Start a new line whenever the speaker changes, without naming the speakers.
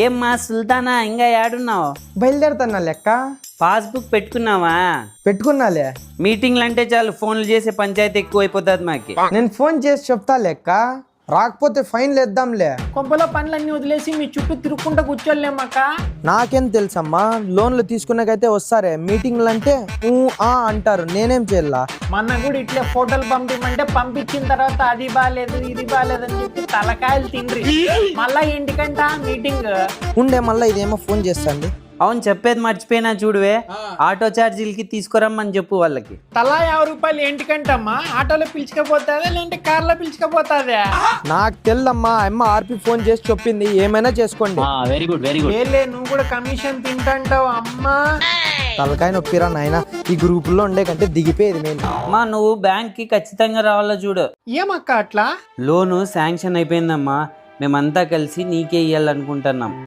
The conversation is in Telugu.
ఏం మా సుల్తానా ఇంకా ఏడున్నావు?
బయలుదేరుతున్నా లెక్క.
పాస్బుక్ పెట్టుకున్నావా?
పెట్టుకున్నాలే.
మీటింగ్లు అంటే చాలు ఫోన్లు చేసే పంచాయతీ ఎక్కువ అయిపోతుంది మాకి.
నేను ఫోన్ చేసి చెప్తా లెక్క, రాకపోతే ఫైన్లు వేద్దాంలే.
కొంపలో పనులన్నీ వదిలేసి మీ చుట్టూ తిరుక్కుంటూ కూర్చోలేమక్క.
నాకేం తెలుసమ్మా, లోన్లు తీసుకున్నాకైతే వస్తారే, మీటింగ్లు అంటే అంటారు, నేనేం చేయాలా?
మొన్న కూడా ఇట్లే ఫోటోలు పంపిమంటే పంపించిన తర్వాత అది బాగాలేదు ఇది బాగాలేదు అని చెప్పి తలకాయలు తిండ్రి. మళ్ళా ఇంటికంట మీటింగ్
ఉండే, మళ్ళీ ఇదేమో ఫోన్ చేస్తాండి.
అవును, చెప్పేది మర్చిపోయినా చూడువే, ఆటో ఛార్జీలకి తీసుకురమ్మని చెప్పు వాళ్ళకి.
తలా 50 రూపాయలు ఏంటికంటమ్మా? ఆటోలో పిలుచుకపోతాదా లేదంటే కార్లో పిలుచుకపోతాదా?
నాకు తెల్లమ్మా, అమ్మ ఆర్పి ఫోన్ చేసి చెప్పింది, ఏమైనా చేసుకోండి.
Very good very good.
ఏలే నువ్వు కూడా కమిషన్ తింటాంటావు అమ్మా.
తలకాయ నొప్పిరా నాయన, ఈ గ్రూపుల్లో ఉండే కంటే దిగిపోయేది నేను.
అమ్మా నువ్వు బ్యాంక్ కి ఖచ్చితంగా రావాలో చూడు.
ఏమక్క అట్లా?
లోను శాంక్షన్ అయిపోయిందమ్మా, మేమంతా కలిసి నీకే ఇవ్వాలనుకుంటున్నాం.